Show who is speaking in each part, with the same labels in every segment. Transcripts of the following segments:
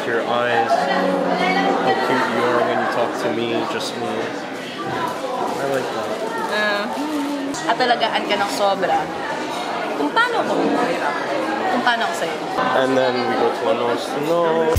Speaker 1: Your eyes, how cute you are when you talk to me, just me. I like that.
Speaker 2: At talagaan ka ng sobra. Kung paano ako sa'yo.
Speaker 1: And then we go to a nose to nose.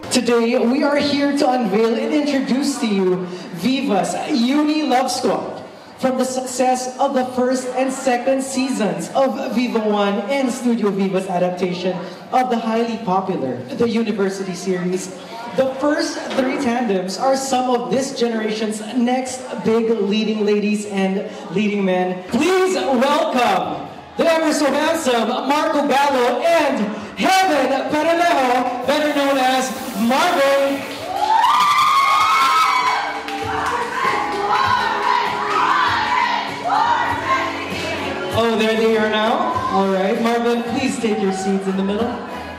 Speaker 3: Today, we are here to unveil and introduce to you Viva's Uni Love Squad. From the success of the first and second seasons of Viva One and Studio Viva's adaptation of the highly popular The University series, the first three tandems are some of this generation's next big leading ladies and leading men. Please welcome the ever so handsome Marco Gallo and Heaven Peralejo, better known as Marvin. Oh, there they are now. All right, Marvin, please take your seats in the middle.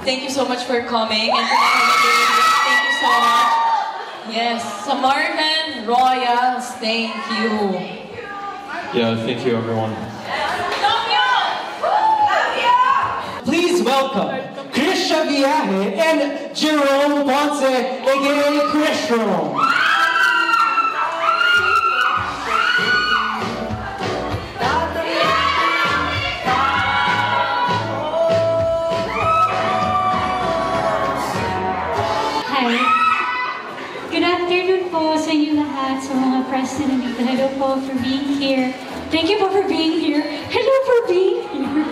Speaker 4: Thank you so much for coming and thank you so much. Yes, so Marvin, Royals, thank you.
Speaker 1: Yeah, thank you everyone.
Speaker 3: Please welcome Krisha Viaje and Jerome Ponce, aka Chris Jerome.
Speaker 5: Sa inyo lahat, sa mga press na nandito. Hello po for being here. Thank you po for being here. Hello for being here.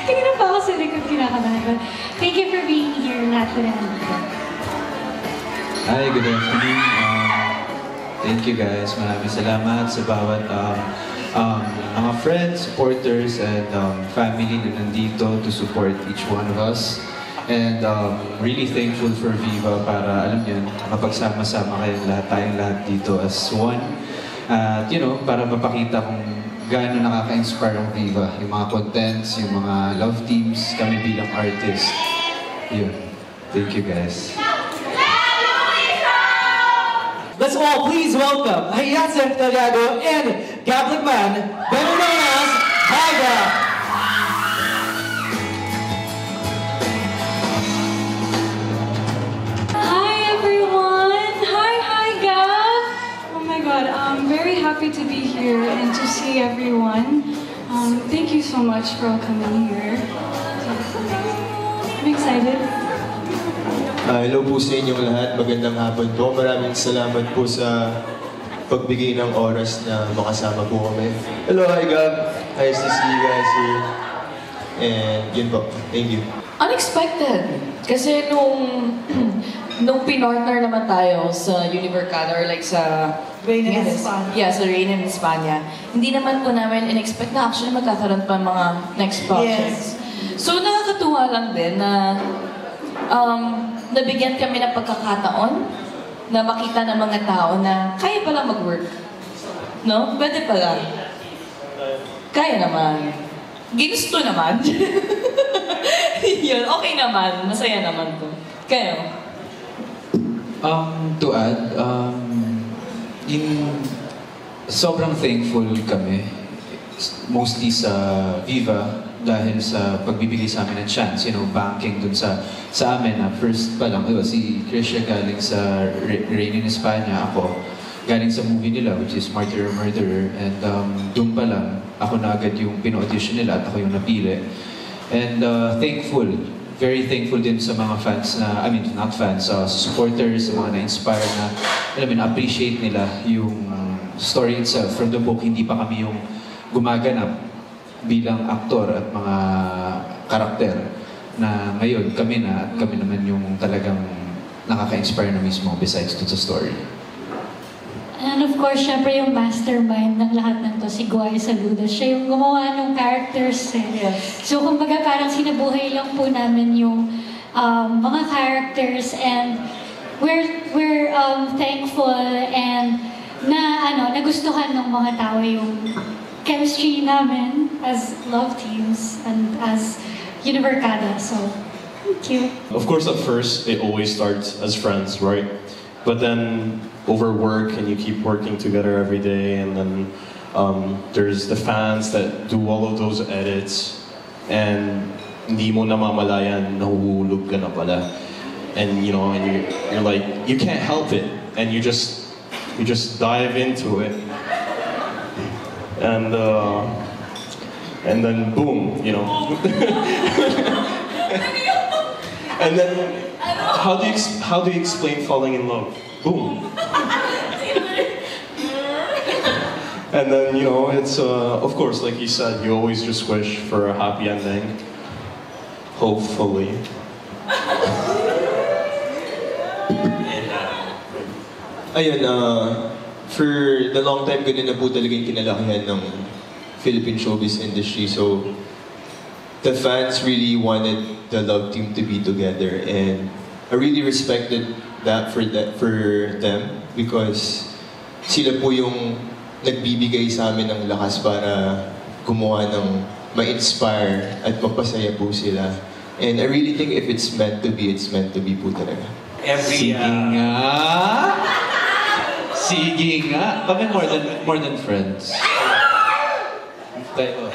Speaker 5: Tingnan pa ako sa likod kinakabahan. Thank you for being here, lahat po na nandito.
Speaker 6: Hi, good afternoon. Thank you guys. Maraming salamat sa bawat mga friends, supporters, and family na nandito to support each one of us. And really thankful for Viva para, alam niyo, mapagsama-sama tayong lahat dito as one. At, para mapakita kung gaano nakaka-inspire ang Viva. Yung mga contents, yung mga love teams, kami bilang artist. Yun. Thank you, guys.
Speaker 3: Let's all please welcome Hyacinth Delgado and Gab Ligman, better known as Haga.
Speaker 5: Happy to be here and to see everyone. Thank you so much for all coming here. I'm excited.
Speaker 7: Hello po sa inyong lahat. Magandang hapon po. Maraming salamat po sa pagbigay ng oras na makasama po kami. Hello, hi Gab. Nice to see you guys here. And yun po. Thank you.
Speaker 4: Unexpected. Kasi nung pinortner naman tayo sa Univercada or like sa
Speaker 2: Reina in España.
Speaker 4: Yeah, sa Reina in España. Hindi naman po namin in-expect na actually magkakaroon pa mga next projects. Yes. So nakakatuwa lang din na nabigyan kami ng pagkakataon na makita ng mga tao na kaya pala mag-work. No? Pwede pala. Kaya naman. Ginusto naman. Yun, okay naman. Masaya naman to. Kayo?
Speaker 6: To add, sobrang thankful kami, mostly sa Viva, dahil sa pagbibigay sa amin ng chance, banking dun sa amin na first pa lang, si Krisha galing sa Reina in España, ako galing sa movie nila, which is Martyr or Murderer, and dun pa lang, ako na agad yung pino-audition nila at ako yung napili. And thankful, very thankful din sa mga fans na, not fans, supporters, sa mga na-inspire na, na-appreciate nila yung story itself. From the book, hindi pa kami yung gumaganap bilang aktor at mga karakter na ngayon kami na at kami naman yung talagang nakaka-inspire na mismo besides to the story.
Speaker 5: And of course, syempre yung mastermind ng lahat ng to, si Guay Saludo. Siya yung gumawa ng characters eh.
Speaker 2: Yes.
Speaker 5: So kumbaga parang sinabuhay lang po namin yung mga characters, and we're thankful and nagustuhan ng mga tao yung chemistry namin as love teams and as Univercada. So, thank you.
Speaker 1: Of course, at first, it always starts as friends, right? But then, over work and you keep working together every day, and then there's the fans that do all of those edits, and hindi mo namamalayan, nahuhulog ka na pala. And you know, and you're like, you can't help it, and you just dive into it, and then boom, you know. And then how do you explain falling in love? Boom. And then, you know, it's of course, like you said, you always just wish for a happy ending. Hopefully.
Speaker 7: Ayun, for the long time, ganun na po talaga yung kinalakihan ng Philippine showbiz industry. So, the fans really wanted the love team to be together, and I really respected that for them because sila po yung nagbibigay sa amin ng lakas para gumawa ng ma-inspire at mapasaya po sila. And I really think if it's meant to be, it's meant to be po talaga.
Speaker 6: Sige nga. Sige nga. Kami more than friends. Tayo.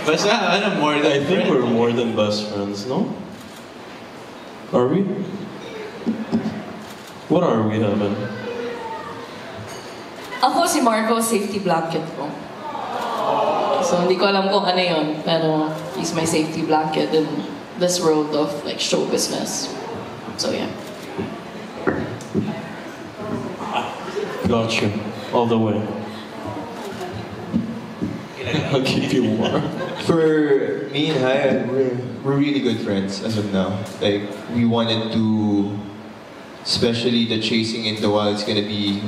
Speaker 6: Basta, more than
Speaker 1: I think we're more than best friends, no? Are we? What are we, Heaven?
Speaker 4: Ako si Marco, safety blanket ko. So hindi ko alam kung ano yun, pero he's my safety blanket in this world of like show business. So yeah.
Speaker 1: Got you. All the way. I'll keep you warm.
Speaker 7: For me and Haya, we're really good friends as of now. Like, we wanted to, especially the Chasing in the Wild is gonna be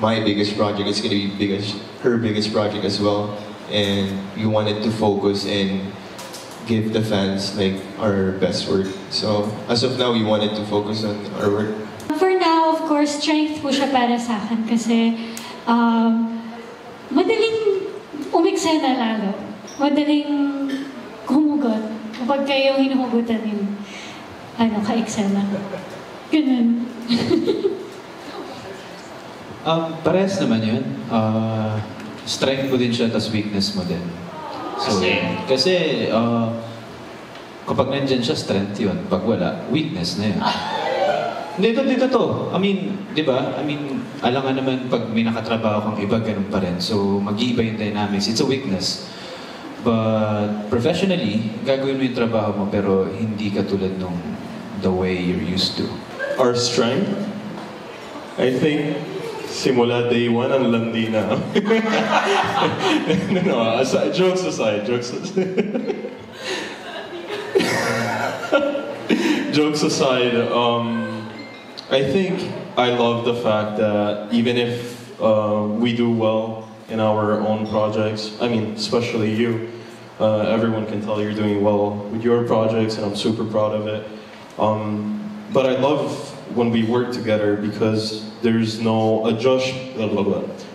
Speaker 7: my biggest project. It's gonna be her biggest project as well. And we wanted to focus and give the fans like our best work. So as of now, we wanted to focus on our work.
Speaker 5: For now, of course, strength po siya para sa akin kasi madaling umiksena lalo. Madaling humugot. Kapag kayo hinuhugutan yung ka-eksena. Ganun.
Speaker 6: Parehas naman yun. Strength mo din siya, tas weakness mo din. So, kasi kapag nandyan siya, strength yun. Pag wala, weakness na yun. Dito to. I mean, di ba? I mean, alangan naman pag may nakatrabaho kang iba, ganun pa rin. So, mag-iiba yung dynamics. It's a weakness. But professionally, gagawin mo yung trabaho mo, pero hindi katulad nung the way you're used to.
Speaker 1: Our strength? I think, simula day one, ang landi na. No, aside, jokes aside. Jokes aside, I think I love the fact that even if we do well in our own projects, I mean, especially you, everyone can tell you're doing well with your projects, and I'm super proud of it. But I love when we work together because there's no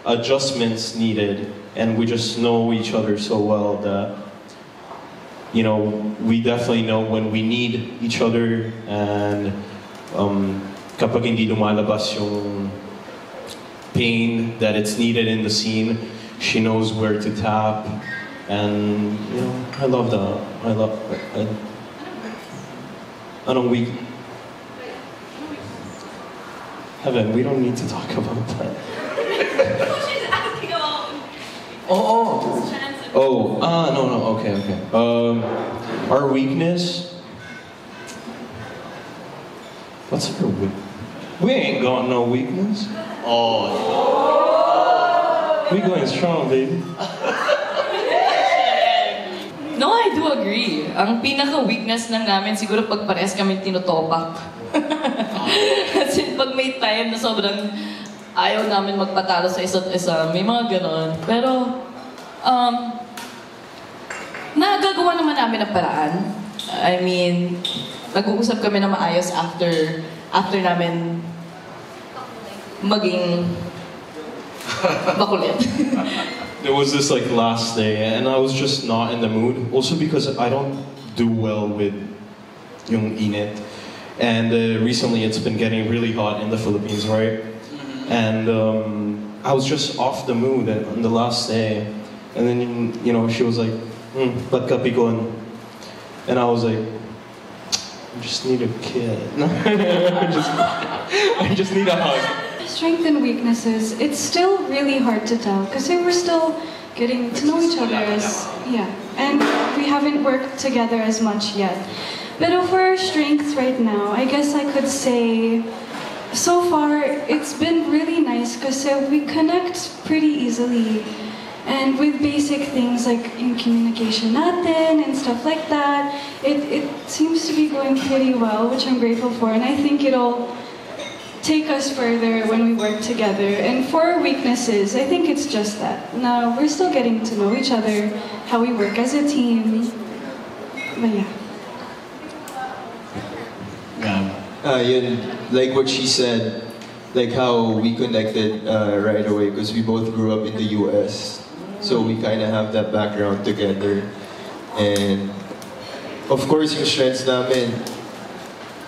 Speaker 1: adjustments needed, and we just know each other so well that, you know, we definitely know when we need each other, and kapag hindi lumalabas yung pain that it's needed in the scene, she knows where to tap, and you know, I love that. Anong Heaven, we don't need to talk about that.
Speaker 2: She's asking about...
Speaker 1: No, okay. Our weakness? What's our weakness? We ain't got no weakness. We going strong, baby.
Speaker 4: No, I do agree. Ang pinaka-weakness lang namin, siguro pag parehas kami tinutopak. Kasi pag may time na sobrang ayaw namin magpatalo sa isa't isa, may mga ganon. Pero, nagagawa naman namin ang paraan. I mean, nag-uusap kami na maayos after namin maging makulit.
Speaker 1: there was this like last day, and I was just not in the mood. Also because I don't do well with yung init. And recently it's been getting really hot in the Philippines, right? And I was just off the mood on the last day. And then, you know, she was like, ba't ka pikon? And I was like, I just need a kid. I just need a hug.
Speaker 8: Strengths and weaknesses, it's still really hard to tell because we're still getting to know each other and we haven't worked together as much yet. But for our strengths right now, I guess I could say so far it's been really nice because we connect pretty easily. And with basic things like in communication natin and stuff like that, it seems to be going pretty well, which I'm grateful for. And I think it'll take us further when we work together. And for our weaknesses, I think it's just that. Now, we're still getting to know each other, how we work as a team. But yeah.
Speaker 7: Yun, like what she said, like how we connected right away because we both grew up in the US. So we kind of have that background together. And of course, yung strengths namin,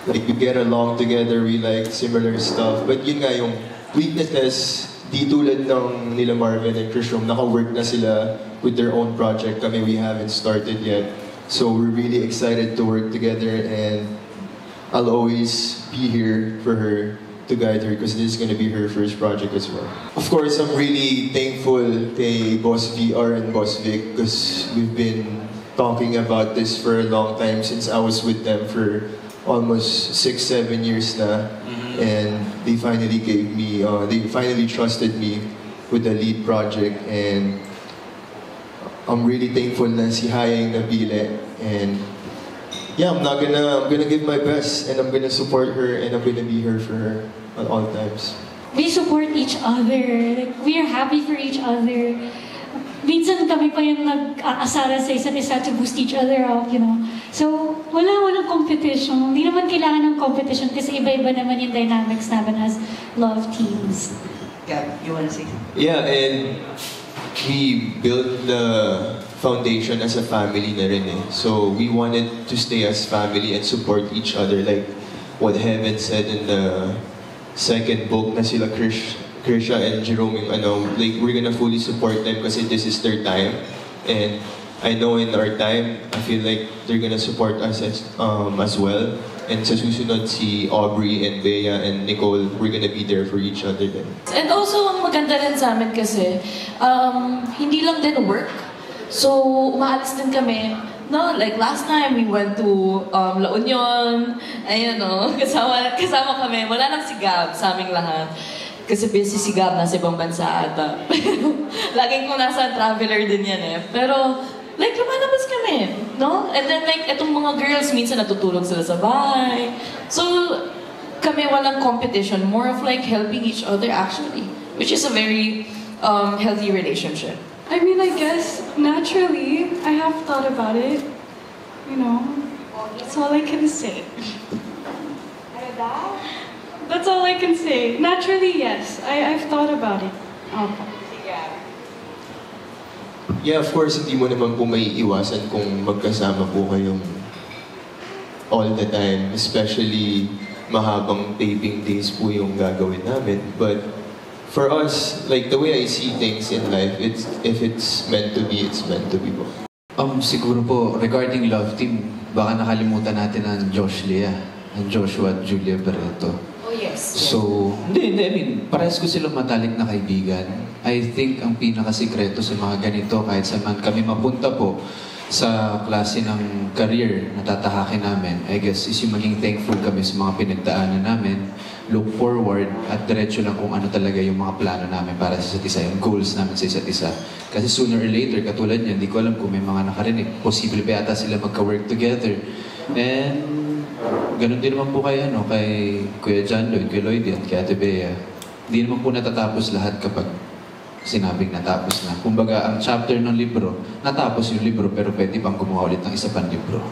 Speaker 7: like we get along together, we like similar stuff. But yun nga, yung weaknesses, di tulad ng nila Marvin and Christian, naka-work na sila with their own project. Kami, we haven't started yet. So we're really excited to work together, and I'll always be here for her to guide her because this is going to be her first project as well. Of course, I'm really thankful kay Boss VR and Boss Vic because we've been talking about this for a long time since I was with them for almost 6-7 years na. And they finally gave me, they finally trusted me with the lead project, and I'm really thankful na si Hayang nabili. And yeah, I'm gonna give my best, and I'm gonna support her, and I'm gonna be here for her at all times.
Speaker 5: We support each other. Like, we are happy for each other. Minsan kami pa yung nag-aasara sa isa't isa to boost each other up, you know. So, walang competition. Hindi naman kailangan ng competition kasi iba-iba naman yung dynamics namin as love teams.
Speaker 9: Gab, you wanna say?
Speaker 7: Yeah, and we built the foundation as a family na rin eh. So we wanted to stay as family and support each other, like what Heaven said in the second book na sila Krisha and Jerome, yung like we're gonna fully support them kasi this is their time. And I know in our time, I feel like they're gonna support us as well. And sa susunod si Aubrey and Bea and Nicole, we're gonna be there for each other then.
Speaker 4: And also, ang maganda rin sa amin kasi, hindi lang din work. So, umaalis din kami. No, like last time we went to La Union. Ayun, no, kasama kami. Wala nang si Gab sa aming lahat. Kasi busy si Gab, nasa ibang bansa ata. Laging kung nasa traveler din yan eh. Pero, like, lumalabas kami, no? And then, like, etong mga girls, minsan natutulog sila sa bahay. So, kami walang competition. More of like helping each other actually. Which is a very healthy relationship.
Speaker 8: I mean, I guess naturally, I have thought about it. You know, that's all I can say. That's all I can say. Naturally, yes. I've thought about it.
Speaker 7: Yeah, of course, hindi mo naman po maiiwasan kung magkasama po kayong all the time. Especially, mahabang taping days po yung gagawin namin. But for us, like the way I see things in life, if it's meant to be, it's meant to be po.
Speaker 6: Siguro po, regarding love team, baka nakalimutan natin ang Josh Lea, ang Joshua at Julia Barreto.
Speaker 4: Oh yes.
Speaker 6: So, hindi, I mean, parehas ko silang matalik na kaibigan. I think ang pinakasikreto sa mga ganito, kahit saan man kami mapunta po sa klase ng career na tatahakin namin, I guess, is yung maging thankful kami sa mga pinagdaanan namin, look forward, at diretso lang kung ano talaga yung mga plano namin para sa isa't isa, yung goals namin sa isa't isa. Kasi sooner or later, katulad niyan, hindi ko alam kung may mga nakarinig, posible ba yata sila magka-work together. And ganun din naman po kay Kuya John Lloyd, Kuya Lloyd at kay Ate Bea. Hindi naman po natatapos lahat kapag sinabing natapos na. Kumbaga, ang chapter ng libro, natapos yung libro pero pwede pang gumawa ulit ng isa pang libro.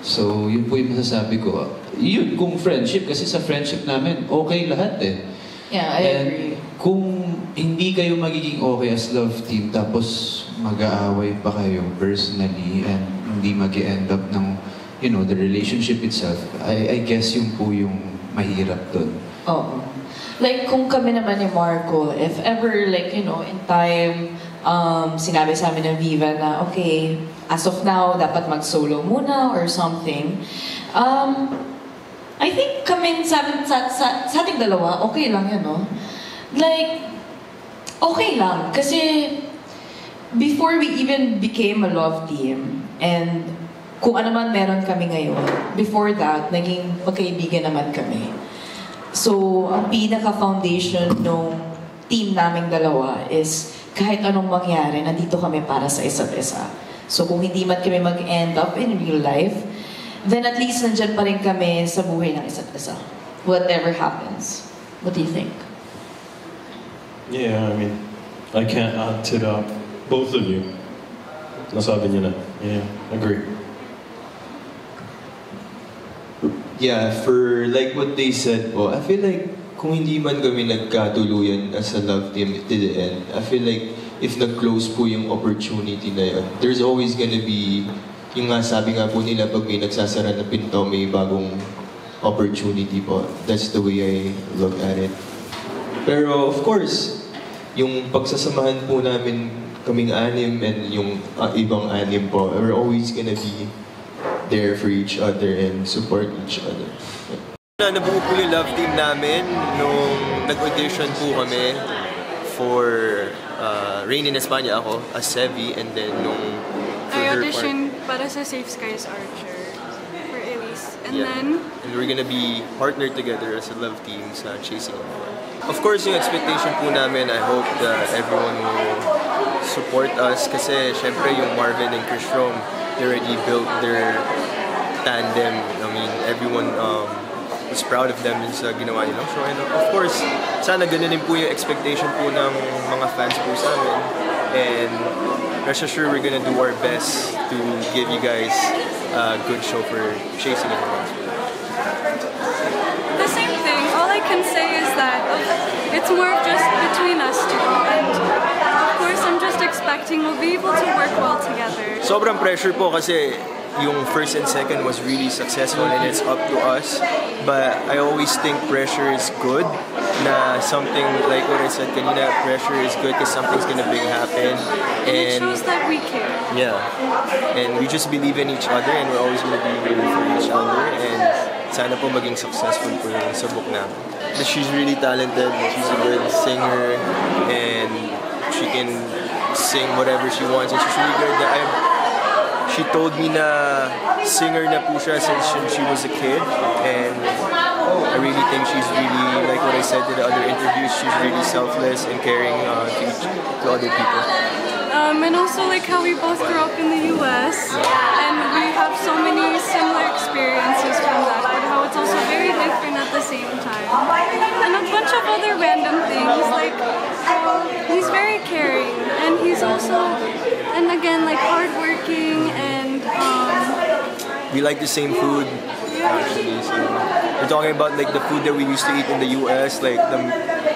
Speaker 6: So, yun po yung masasabi ko. Yun, kung friendship, kasi sa friendship namin, okay lahat eh.
Speaker 4: Yeah, I agree.
Speaker 6: Kung hindi kayo magiging okay as love team tapos mag-aaway pa kayo personally and hindi mag-end up ng, you know, the relationship itself. I guess yun po yung mahirap dun.
Speaker 4: Oo. Like, kung kami naman ni Marco, if ever, like, you know, in time, sinabi sa amin ng Viva na, okay, as of now, dapat mag-solo muna or something. I think kami sa ating dalawa, okay lang yun, no? Like, okay lang. Kasi, before we even became a love team, and kung ano man meron kami ngayon, before that, naging magkaibigan naman kami. So, ang pinaka-foundation ng team naming dalawa is kahit anong mangyari, nandito kami para sa isa't isa. So, kung hindi man kami mag-end up in real life, then at least nandyan pa rin kami sa buhay ng isa't isa. Whatever happens. What do you think?
Speaker 1: Yeah, I mean, I can't add to that. Both of you. Nasabi niyo na. Yeah, agree.
Speaker 7: Yeah, for like what they said po, I feel like kung hindi man kami nagkatuluyan as a love team to the end, I feel like if nag-close po yung opportunity na yun, there's always gonna be, yung nga sabi nga po nila, pag may nagsasara na pinto, may bagong opportunity po. That's the way I look at it. Pero of course, yung pagsasamahan po namin kaming anim and yung ibang anim po, we're always gonna be there for each other and support each other. Nabuo po yung love team namin nung nag-audition po kami for Rain in España ako as Sevi, and then nung
Speaker 8: I auditioned para sa Safe Skies Archer for Elise. And then
Speaker 7: we're gonna be partnered together as a love team sa Chasing Everyone. Of course, yung expectation po namin, I hope that everyone will support us kasi syempre yung Marvin and Chris Rome, they already built their tandem. I mean, everyone was proud of them sa ginawa nilang show. And of course, sana ganun din po yung expectation po ng mga fans po sa amin. And rest assured, we're gonna do our best to give you guys a good show for Chasing Everyone.
Speaker 8: the same thing. All I can say is that it's more of just between us two. And of course, I'm just expecting we'll be able to work well together.
Speaker 7: Sobrang pressure po kasi yung first and second was really successful and it's up to us. But I always think pressure is good. Na something, like what I said kanina, pressure is good because something's gonna big happen.
Speaker 8: And it shows that we care.
Speaker 7: Yeah. And we just believe in each other and we're always gonna be rooting for each other. And sana po maging successful po yung subok namin. She's really talented. She's a good singer and she can sing whatever she wants. And she's really good. She told me na singer na po siya since she was a kid, and I really think she's really, like what I said in the other interviews, she's really selfless and caring to other people.
Speaker 8: And also like how we both grew up in the US, and we have so many similar experiences from that, but how it's also very different at the same time. And a bunch of other random things, like he's very caring, and he's also, and again, like hardworking, and
Speaker 7: we like the same food. Actually, so we're talking about like the food that we used to eat in the US, like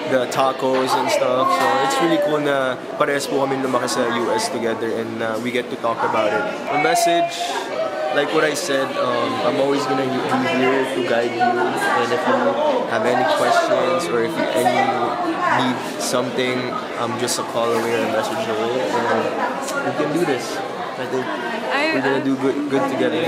Speaker 7: the tacos and stuff. So it's really cool na parehas po kami lumaki sa US together, and we get to talk about it. The message, like what I said, I'm always gonna be here to guide you, and if you have any questions or if you need something, I'm just a call away or a message away, and we can do this. I think we're gonna do good together.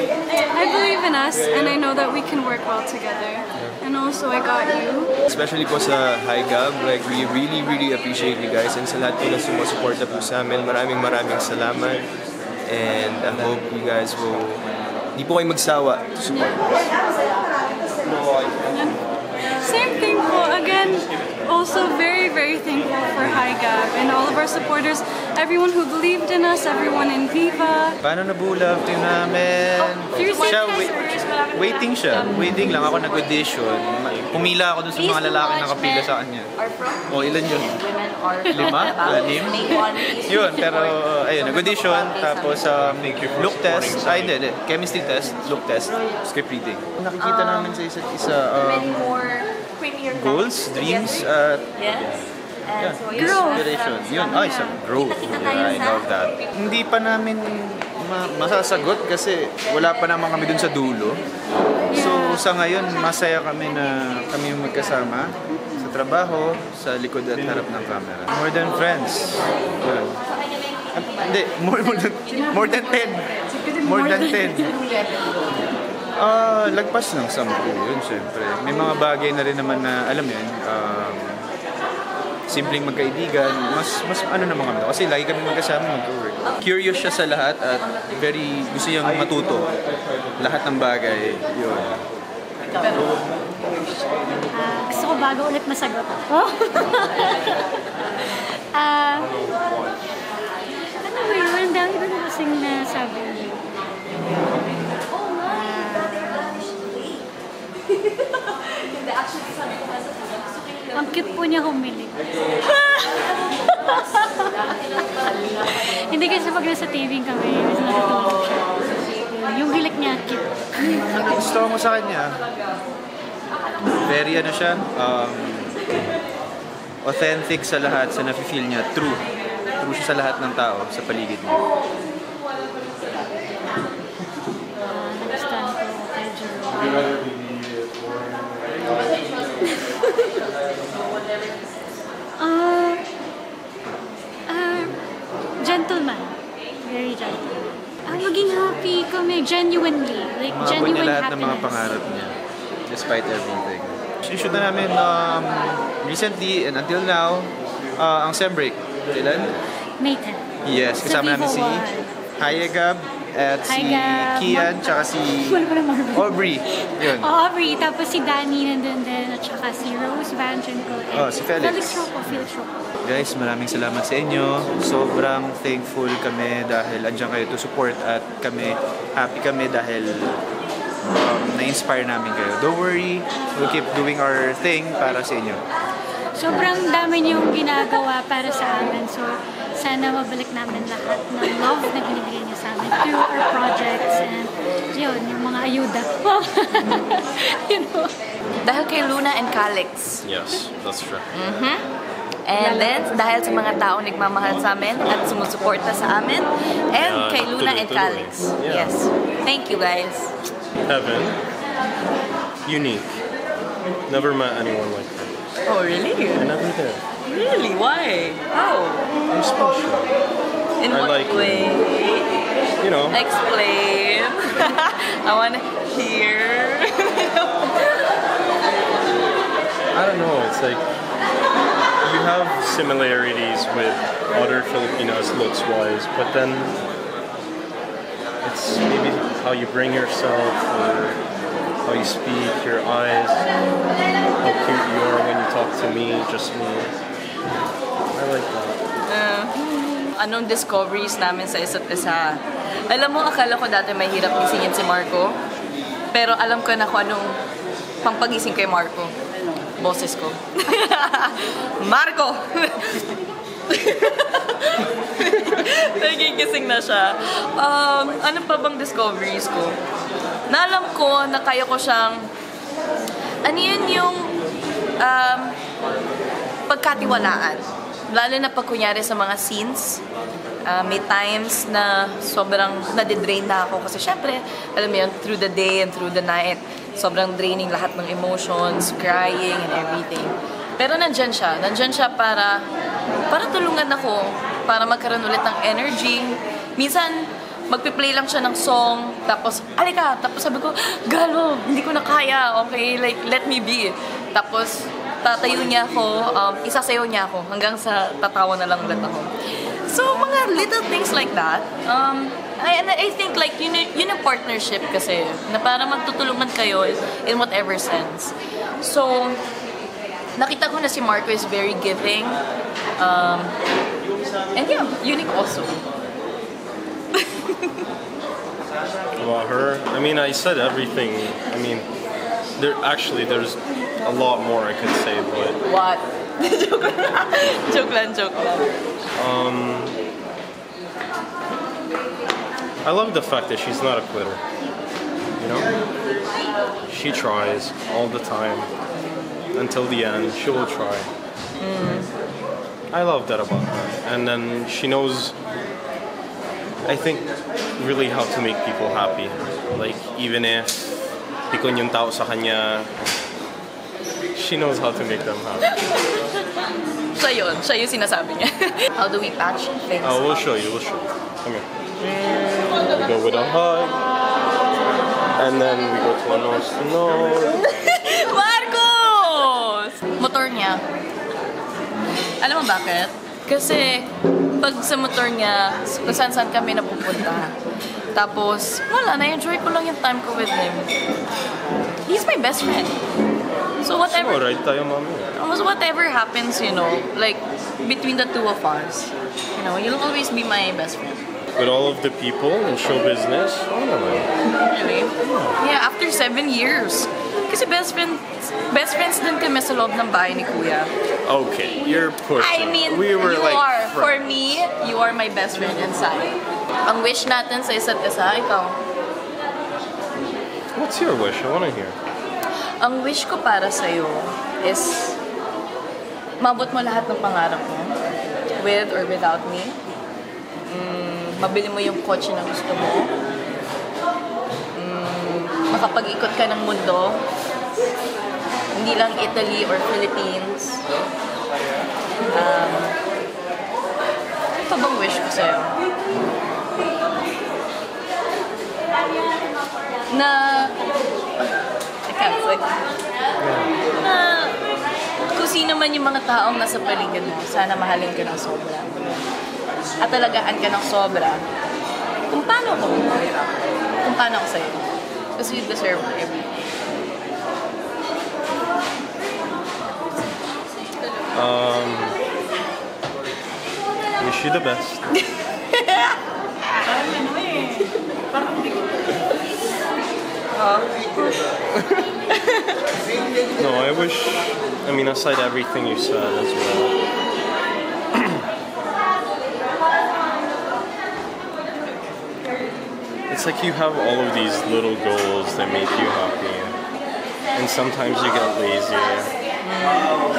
Speaker 8: I believe in us, and I know that we can work well together. And also, I got you.
Speaker 7: Especially po sa Hi Gab, like we really appreciate you guys, and sa lahat po na sumusuporta po sa amin, maraming salamat. And I hope you guys will, di po kayo magsawa to support us.
Speaker 8: Same thing po. Again, also very thankful for Hi Gab and all of our supporters, everyone who believed in us, everyone in Viva.
Speaker 9: Paano nabuo love team namin? Siya, waiting siya. Waiting lang. Ako nag-audition. Pumila ako dun sa mga lalaki na kapila sa kanya. O, ilan yun? 5? 6? Yun, pero ayun, nag-audition. Tapos look test. Ay, hindi. Chemistry test, look test, script reading. Nakikita namin sa isa't isa goals, dreams,
Speaker 2: And so yun,
Speaker 8: Growth.
Speaker 9: Yun, isa, growth. Yeah, I love that. Hindi pa namin masasagot kasi wala pa naman kami dun sa dulo. So sa ngayon, masaya kami na kami yung magkasama sa trabaho, sa likod at harap ng camera. More than friends. Yun. Hindi, more than 10. More than 10. Lagpas ng 10 yun, syempre. May mga bagay na rin naman na, alam mo yun, simpleng magkaibigan, mas ano naman kami. Kasi lagi kami magkasama mag-work. Curious siya sa lahat at very gusto niyang matuto. Lahat ng bagay, yun.
Speaker 5: Gusto ko bago ulit masagot. Ano ba yun? Ang dami ko na kasing nasabi. Ang cute po niya humiling. Hindi kasi pag nasa TV kami, mas natutulog siya. Yung hilik niya, cute.
Speaker 9: Gusto mo sa kanya, very ano siya, authentic sa lahat, sa nafe-feel niya, true. True siya sa lahat ng tao, sa paligid niya.
Speaker 5: Nagustuhan ko kay Jerome. Gentleman. Very gentleman. Maging happy kami, genuinely. Like,
Speaker 9: Maabot
Speaker 5: genuine
Speaker 9: niya lahat
Speaker 5: happiness.
Speaker 9: ng mga pangarap niya, despite everything. Shoot na namin recently and until now, ang Sem Break. Kailan?
Speaker 5: May 10.
Speaker 9: Yes,
Speaker 5: Sa
Speaker 9: kasama namin si
Speaker 5: Vivo One.
Speaker 9: Hayagab at
Speaker 5: Hi,
Speaker 9: si
Speaker 5: Gab.
Speaker 9: Kian, tsaka si
Speaker 5: Wala pa naman.
Speaker 9: Aubrey. Yun.
Speaker 5: Aubrey, tapos si Danny nandun din, at saka si Rose Vanchenko.
Speaker 9: Oh, si Felix.
Speaker 5: Felix Rocco.
Speaker 9: Guys, maraming salamat sa inyo. Sobrang thankful kami dahil andyan kayo to support at kami, happy kami dahil na-inspire namin kayo. Don't worry, we'll keep doing our thing para sa inyo.
Speaker 5: Sobrang dami niyong ginagawa para sa amin. So, sana mabalik namin lahat ng love na binibigay niyo sa amin through our projects and yun, yung mga ayuda. You know?
Speaker 4: Dahil kay Luna and Calix.
Speaker 1: Yes, that's true.
Speaker 4: And then, dahil sa mga taong nagmamahal sa amin at sumusuporta sa amin. And kay Luna and Calix.
Speaker 1: Yeah.
Speaker 4: Yes. Thank you, guys.
Speaker 1: Heaven, unique. Never met anyone like that.
Speaker 4: Oh, really?
Speaker 1: I never did.
Speaker 4: Really? Why? How?
Speaker 1: I'm special.
Speaker 4: In
Speaker 1: I
Speaker 4: what
Speaker 1: like
Speaker 4: way?
Speaker 1: You know,
Speaker 4: Explain. I want to hear.
Speaker 1: I don't know. It's like you have similarities with other Filipinos looks-wise, but then it's maybe how you bring yourself or how you speak, your eyes, how cute you are when you talk to me, just me. I like that.
Speaker 4: Anong discoveries namin sa isa't isa? Alam mo, akala ko dati mahirap gisingin si Marco. Pero alam ko na kung anong pangpagising kay Marco. Boses ko. Marco! Nagigising na siya. Ano pa bang discoveries ko? Naalam ko na kaya ko siyang... Ano yun yung... pagkatiwalaan. Lalo na pag kunyari sa mga scenes. May times na sobrang nadidrain na ako. Kasi syempre, alam mo yun, through the day and through the night, sobrang draining lahat ng emotions, crying and everything. Pero nandyan siya. Nandyan siya para tulungan ako, para magkaroon ulit ng energy. Minsan, magpi-play lang siya ng song, tapos, alika! Tapos sabi ko, Galo, hindi ko na kaya, okay? Like, let me be. Tapos, tatayo niya ako, isasayaw niya ako, hanggang sa tatawa na lang ulit ako. So, mga little things like that. I think like, yun yung partnership kasi, na para magtutulungan kayo in whatever sense. So, nakita ko na si Marco is very giving. And yeah, unique also.
Speaker 1: About her, I mean, I said everything. I mean, there's a lot more I could say, but...
Speaker 4: What? Joke lang.
Speaker 1: I love the fact that she's not a quitter. You know? She tries all the time. Until the end, she will try. I love that about her. And then she knows, I think, really how to make people happy. Like, even if pikon yung tao sa kanya, she knows how to make them happy.
Speaker 4: Siya yung sinasabi niya. How do we patch things?
Speaker 1: Oh, we'll show you. Come here. We go with a hug. And then we go to a nose to nose.
Speaker 4: Marcos! Motor niya. Alam mo bakit? Kasi pag sa motor niya, kung saan kami napupunta. Tapos, wala, na-enjoy ko lang yung time ko with him. He's my best friend. So whatever,
Speaker 1: So, right tayo, mami.
Speaker 4: almost whatever happens, you know, like between the two of us, you know, you'll always be my best friend.
Speaker 1: With all of the people in show business, oh naman.
Speaker 4: Really? Yeah, after 7 years. Kasi best friends din kami sa loob ng bahay ni Kuya.
Speaker 1: Okay, you're pushing.
Speaker 4: I mean,
Speaker 1: we were
Speaker 4: you
Speaker 1: like
Speaker 4: are.
Speaker 1: friends.
Speaker 4: For me, you are my best friend inside. Ang wish natin sa isa't isa, ikaw.
Speaker 1: What's your wish? I wanna hear.
Speaker 4: Ang wish ko para sa'yo is mabot mo lahat ng pangarap mo, with or without me. Mabili mo yung kotse na gusto mo. Makapag-ikot ka ng mundo. Hindi lang Italy or Philippines. Ito bang wish ko sa'yo? Na... I can't say. Na... Kung sino man yung mga taong nasa paligid mo, sana mahalin ka ng sobra. At talagaan ka ng sobra. Kung paano ako sa'yo. Kasi you deserve everything.
Speaker 1: Wish you the best. No, I wish, aside everything you said as well. It's like you have all of these little goals that make you happy. And sometimes you get lazy.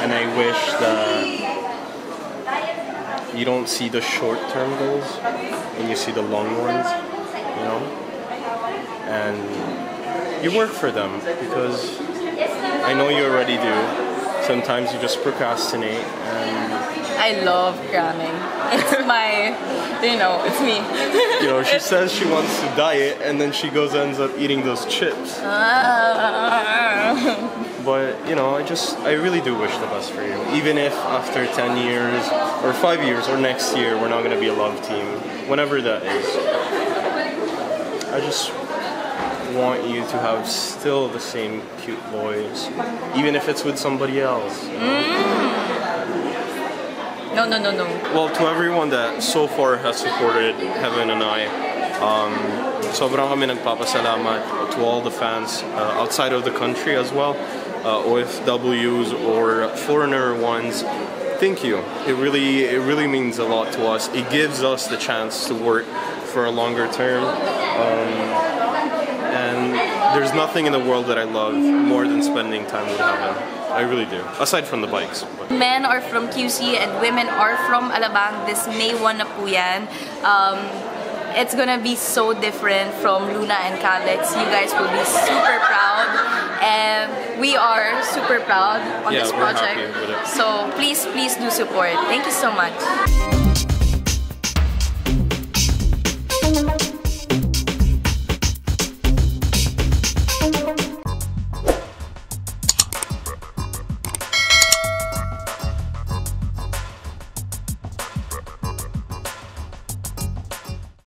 Speaker 1: And I wish that you don't see the short-term goals and you see the long ones, you know? And you work for them because I know you already do. Sometimes you just procrastinate and
Speaker 4: I love cramming. It's my, it's me.
Speaker 1: She says she wants to diet and then she ends up eating those chips. But, I really do wish the best for you. Even if after 10 years or 5 years or next year we're not going to be a love team, whenever that is. I just want you to have still the same cute voice, even if it's with somebody else.
Speaker 4: No.
Speaker 1: Well, to everyone that so far has supported Heaven and I, sobrang kami nagpapasalamat to all the fans outside of the country as well, OFWs or foreigner ones. Thank you. It really means a lot to us. It gives us the chance to work for a longer term. And there's nothing in the world that I love more than spending time with Heaven. I really do. Aside from the bikes. But.
Speaker 4: Men are from QC and women are from Alabang. This May 1 na po yan. It's gonna be so different from Luna and Calix. You guys will be super proud. And we are super proud on this project.
Speaker 1: We're happy with it.
Speaker 4: So please do support. Thank you so much.